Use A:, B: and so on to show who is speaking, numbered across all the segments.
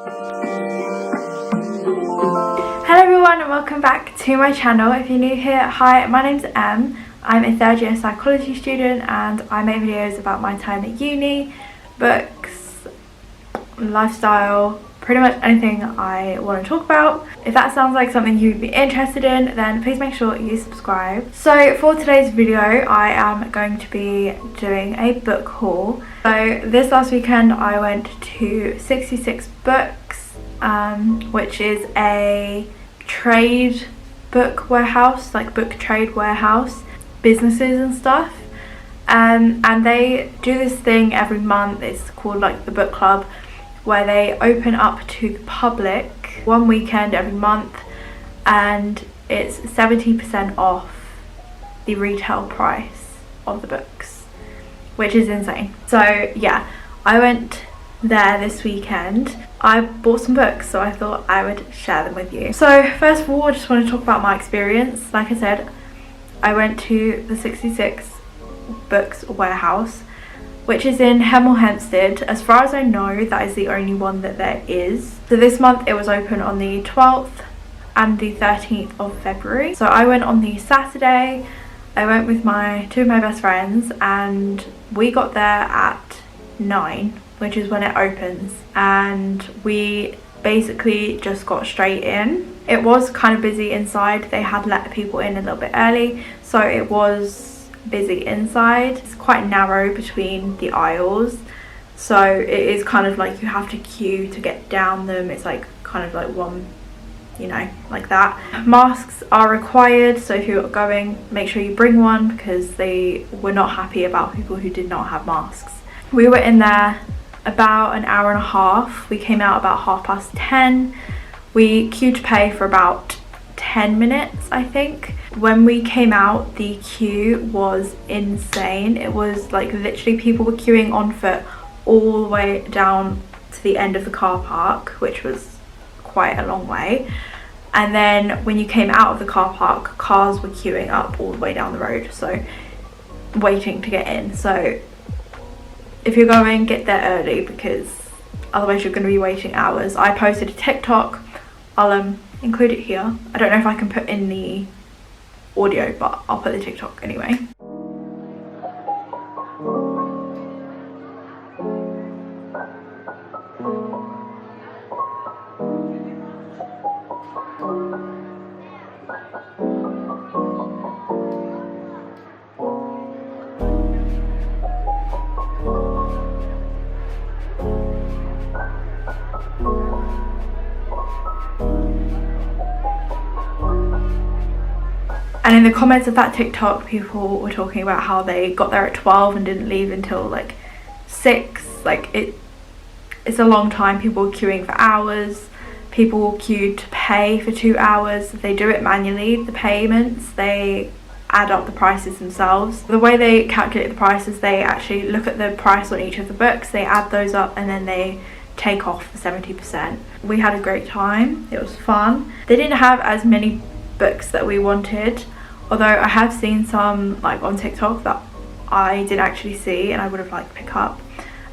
A: Hello everyone and welcome back to my channel. If you're new here, hi, my name's Em. I'm a third year psychology student and I make videos about my time at uni, books, lifestyle, pretty much anything I want to talk about. If that sounds like something you'd be interested in, then please make sure you subscribe. So for today's video I am going to be doing a book haul. So this last weekend I went to 66 Books, which is a trade book warehouse, like book trade warehouse, businesses and stuff, and they do this thing every month. It's called like the book club, where they open up to the public one weekend every month, and it's 70% off the retail price of the books, which is insane. So yeah, I went there this weekend. I bought some books, so I thought I would share them with you. So first of all, I just want to talk about my experience. Like I said, I went to the 66 Books warehouse, which is in Hemel Hempstead. As far as I know, that is the only one that there is. So this month it was open on the 12th and the 13th of February. So I went on the Saturday. I went with two of my best friends, and we got there at 9, which is when it opens, and we basically just got straight in. It was kind of busy inside. They had let people in a little bit early, so it was busy inside. It's quite narrow between the aisles, so it is kind of like you have to queue to get down them. It's like kind of like one, you know, like that. Masks are required, so if you're going, make sure you bring one, because they were not happy about people who did not have masks. We were in there about an hour and a half. We came out about 10:30. We queued to pay for about 10 minutes, I think. When we came out, the queue was insane. It was like literally people were queuing on foot all the way down to the end of the car park, which was quite a long way. And then when you came out of the car park, cars were queuing up all the way down the road, so waiting to get in. So if you're going, get there early, because otherwise you're going to be waiting hours. I posted a TikTok. I'll include it here. I don't know if I can put in the audio, but I'll put the TikTok anyway. And in the comments of that TikTok, people were talking about how they got there at 12 and didn't leave until like 6. Like it's a long time. People were queuing for hours. People queued to pay for 2 hours. They do it manually, the payments. They add up the prices themselves. The way they calculate the prices, they actually look at the price on each of the books, they add those up, and then they take off the 70%. We had a great time. It was fun. They didn't have as many books that we wanted, although I have seen some like on TikTok that I didn't actually see and I would have liked to pick up.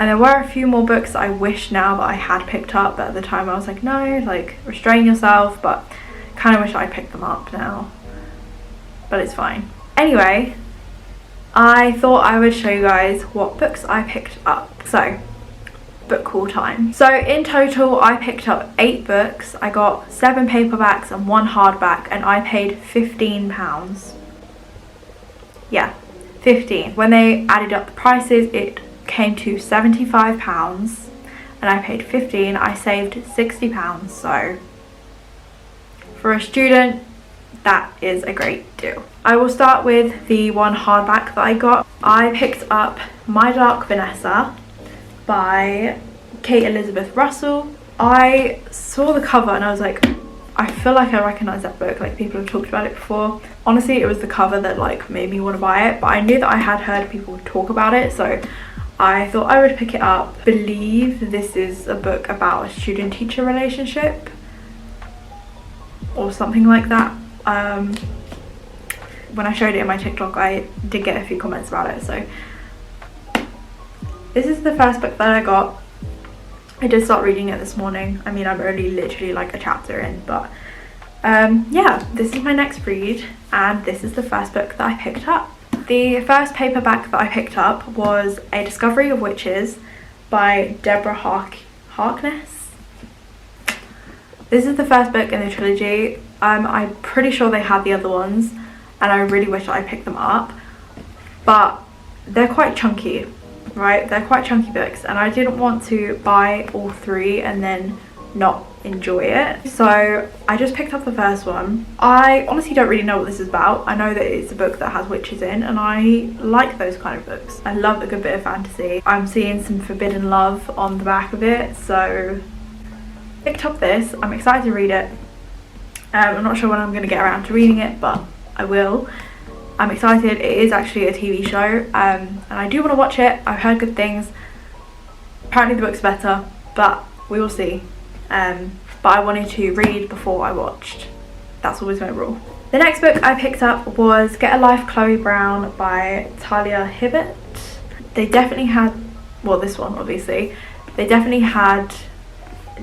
A: And there were a few more books that I wish now that I had picked up, but at the time I was like, no, like restrain yourself, but kind of wish I picked them up now, but it's fine. Anyway, I thought I would show you guys what books I picked up. So book haul time. So in total I picked up 8 books. I got 7 paperbacks and 1 hardback, and I paid £15. Yeah, 15. When they added up the prices, it came to £75 and I paid 15. I saved £60, so for a student that is a great deal. I will start with the one hardback that I got. I picked up My Dark Vanessa by Kate Elizabeth Russell. I saw the cover and I was like, I feel like I recognize that book, like people have talked about it before. Honestly, it was the cover that like made me want to buy it, but I knew that I had heard people talk about it, so I thought I would pick it up. I believe this is a book about a student-teacher relationship or something like that. When I showed it in my TikTok, I did get a few comments about it. So this is the first book that I got. I did start reading it this morning. I mean, I'm only literally like a chapter in, but yeah, this is my next read, and this is the first book that I picked up. The first paperback that I picked up was A Discovery of Witches by Deborah Harkness. This is the first book in the trilogy. I'm pretty sure they had the other ones, and I really wish I picked them up, but they're quite chunky, right? They're quite chunky books, and I didn't want to buy all three and then not enjoy it, so I just picked up the first one. I honestly don't really know what this is about. I know that it's a book that has witches in, and I like those kind of books. I love a good bit of fantasy. I'm seeing some forbidden love on the back of it, so picked up this. I'm excited to read it. I'm not sure when I'm going to get around to reading it, but I will. I'm excited. It is actually a TV show, and I do want to watch it. I've heard good things. Apparently the book's better, but we will see. But I wanted to read before I watched. That's always my rule. The next book I picked up was Get a Life Chloe Brown by Talia Hibbert. They definitely had, well, this one obviously, they definitely had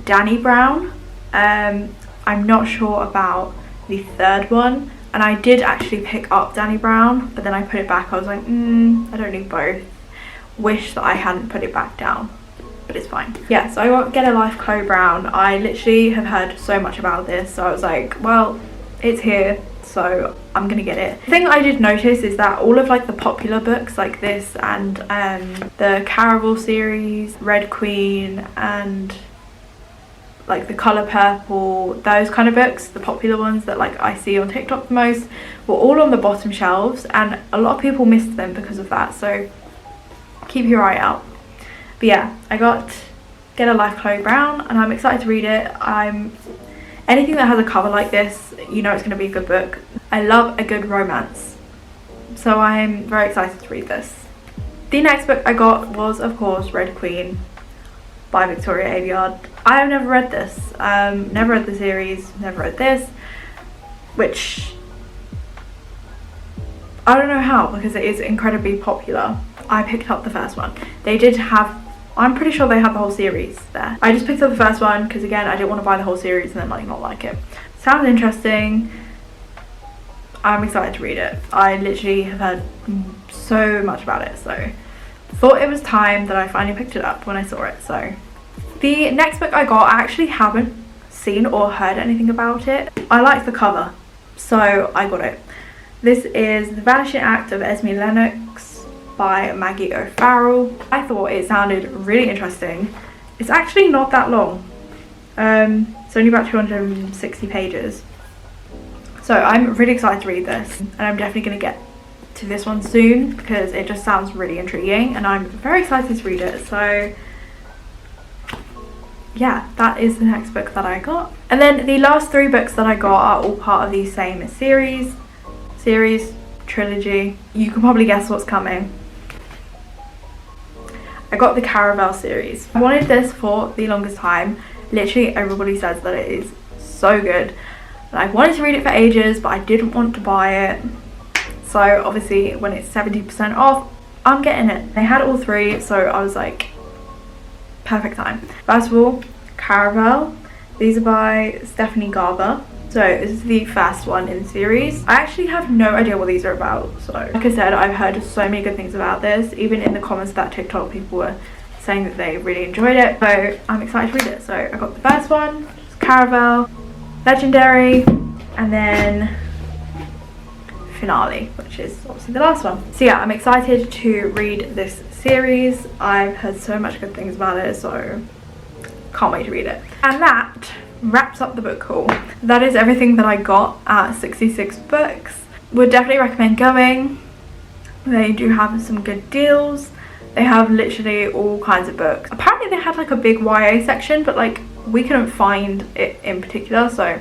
A: Danny Brown. I'm not sure about the third one, and I did actually pick up Danny Brown, but then I put it back. I was like, I don't need both. Wish that I hadn't put it back down, but it's fine. Yeah, so I got Get a Life Chloe Brown. I literally have heard so much about this, so I was like, well, it's here, so I'm gonna get it. The thing I did notice is that all of like the popular books like this and the Caraval series, Red Queen, and like the Colour Purple, those kind of books, the popular ones that like I see on TikTok the most, were all on the bottom shelves, and a lot of people missed them because of that, so keep your eye out. But yeah, I got Get a Life Chloe Brown, and I'm excited to read it. Anything that has a cover like this, you know it's going to be a good book. I love a good romance, so I'm very excited to read this. The next book I got was, of course, Red Queen by Victoria Aveyard. I have never read this, never read the series, never read this, which I don't know how, because it is incredibly popular. I picked up the first one. They did have, I'm pretty sure they had the whole series there. I just picked up the first one because, again, I didn't want to buy the whole series and then like not like it. Sounds interesting. I'm excited to read it. I literally have heard so much about it, so thought it was time that I finally picked it up when I saw it. So the next book I got, I actually haven't seen or heard anything about it. I liked the cover, so I got it. This is The Vanishing Act of Esme Lennox by Maggie O'Farrell. I thought it sounded really interesting. It's actually not that long. It's only about 260 pages. So I'm really excited to read this, and I'm definitely going to get to this one soon because it just sounds really intriguing, and I'm very excited to read it. So yeah, that is the next book that I got. And then the last three books that I got are all part of the same trilogy. You can probably guess what's coming. I got the Caraval series. I wanted this for the longest time. Literally everybody says that it is so good, and I wanted to read it for ages, but I didn't want to buy it. So obviously when it's 70% off, I'm getting it. They had all three, so I was like, perfect time. First of all, Caraval. These are by Stephanie Garber. So this is the first one in the series. I actually have no idea what these are about. So like I said, I've heard so many good things about this. Even in the comments of that TikTok, people were saying that they really enjoyed it. So I'm excited to read it. So I got the first one, which is Caraval, Legendary, and then Finale, which is obviously the last one. So yeah, I'm excited to read this series. I've heard so much good things about it, so can't wait to read it. And that wraps up the book haul. That is everything that I got at 66 Books. Would definitely recommend going. They do have some good deals. They have literally all kinds of books. Apparently they had like a big YA section, but like we couldn't find it in particular, so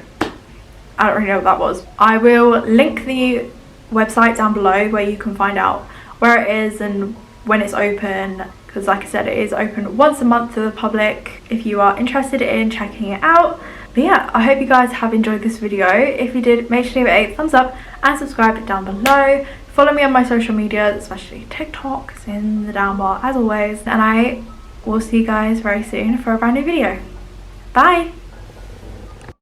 A: I don't really know what that was. I will link the website down below where you can find out where it is and when it's open, because like I said, it is open once a month to the public if you are interested in checking it out. But yeah, I hope you guys have enjoyed this video. If you did, make sure to give it a thumbs up and subscribe down below. Follow me on my social media, especially TikTok, it's in the down bar as always, and I we'll see you guys very soon for a brand new video. Bye!